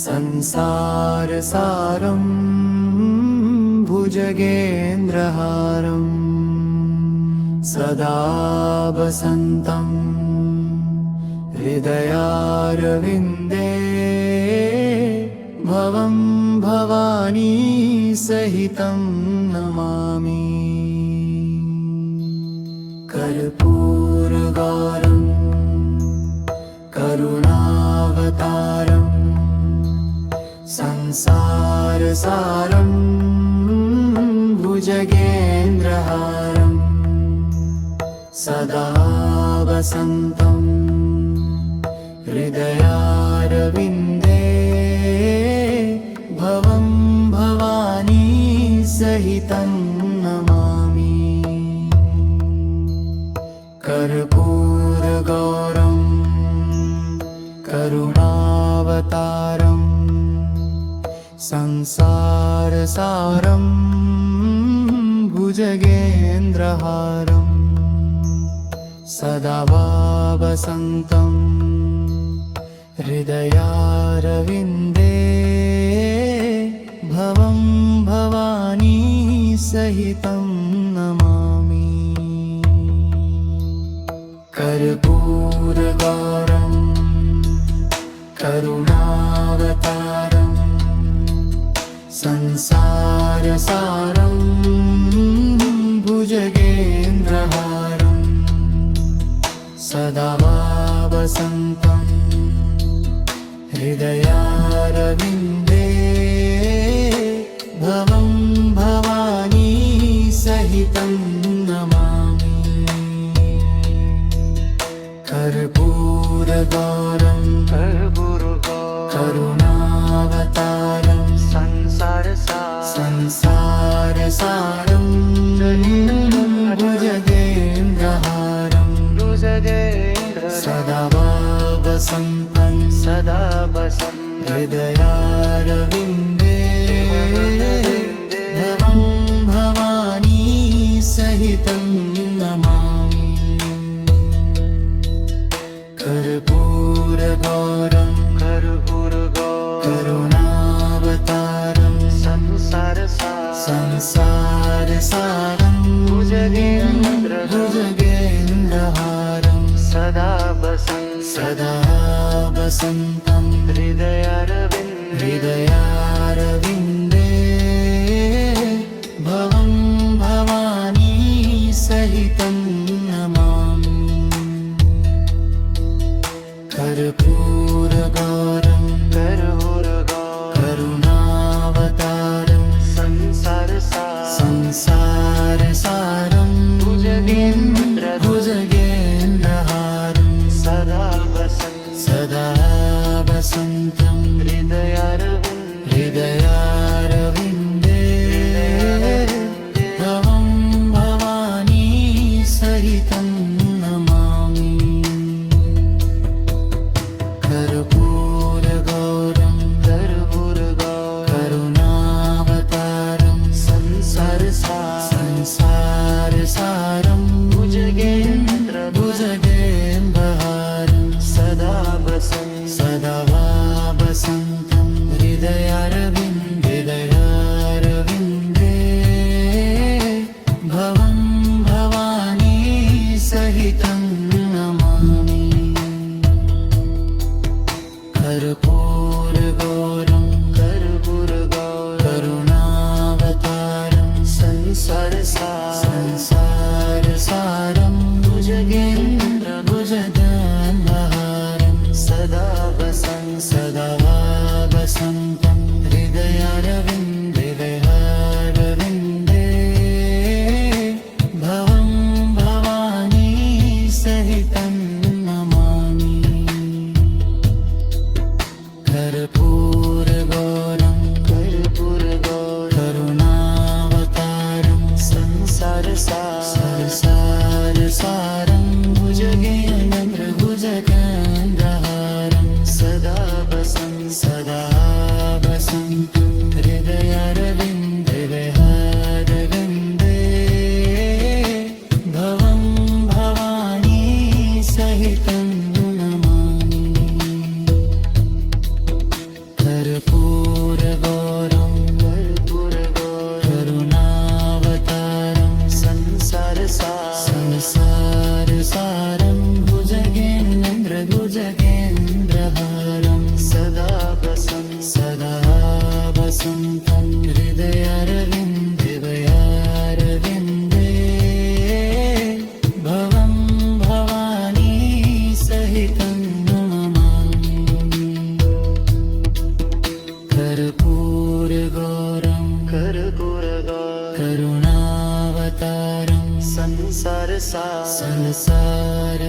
संसारसारं भुजगेन्द्रहारं सदा वसन्तं हृदयारविन्दे भवं भवानी सहितं नमामि। कर्पूरगौरं करुणावतारं संसारसारं भुजगेन्द्रहारं सदा वसन्तं हृदयारविन्दे भवं भवानी सहितं नमामि। कर्पूरगौरं करुणावतारं संसारसारं भुजगेन्द्रहारं सदा वसन्तं हृदयारविन्दे भवं भवानी सहितं नमामि। कर्पूरगौरं करुणावतारं संसारसारं भुजगेन्द्रहारं सदा वसन्तं हृदयारविन्दे भवं भवानी सहितं नमामि। कर्पूरगौरं करुणावतारं संसारसारं भुजगेन्द्रहारं सदा वसन्तं हृदयारविन्दे भवं भवानी सहितं नमामि। कर्पूरगौरं करुणावतारं संसारसारं भुजगेन्द्रहारं सदा वसन्तं हृदयारविन्दे भवं भवानी सहितं नमामि। कर्पूरगौरं करुणावतारं संसारसारं भुजगेन्द्रहारं सदा वसन्तं हृदयारविन्दे भवं भवानी सहितं नमामि। कर्पूरगौरं करुणावतारं संसारसारं भुजगेन्द्रहारं सदा वसन्तं हृदयारविन्दे भवं भवानी सहितं नमामि। कर्पूरगौरं करुणावतारं संसारसारं भुजगेन्द्रहारं सदा वसन्तं हृदयारविन्दे भवं भवानी सहितं नमामि। कर्पूर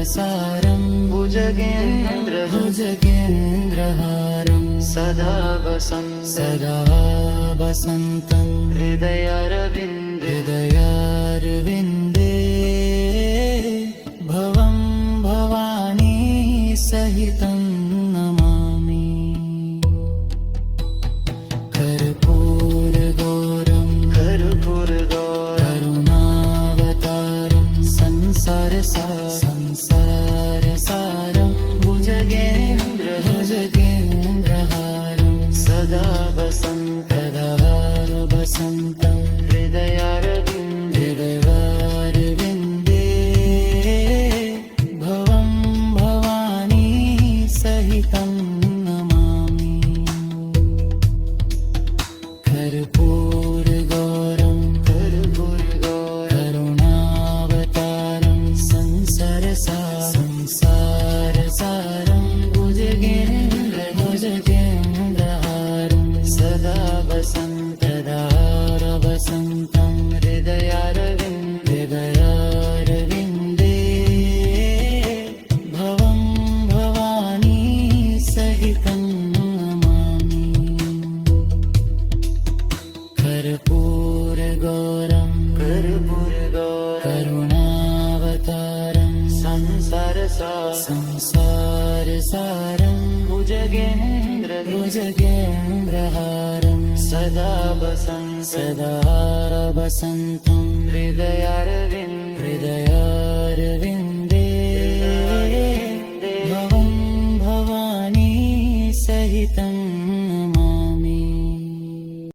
संसारसारं भुजगेन्द्रहारं सदा वसन्तं हृदयारविन्दे भवं भवानी सहितं नमामि कर्पूरगौरं करुणावतारं संसारसारं भुजगेन्द्रहारं सदा वसन्तं हृदयारविन्दे भवं भवानी सहितं नमामि कर्पूरगौरं करुणावतारं संसारसारं भुजगेन्द्रहारं सदा वसन्तं हृदयारविन्दे भवं भवानी सहितं नमामि कर्पूरगौरं करुणावतारं संसारसारं भुजगेन्द्रहारं सदा वसन्तं हृदयारविन्दे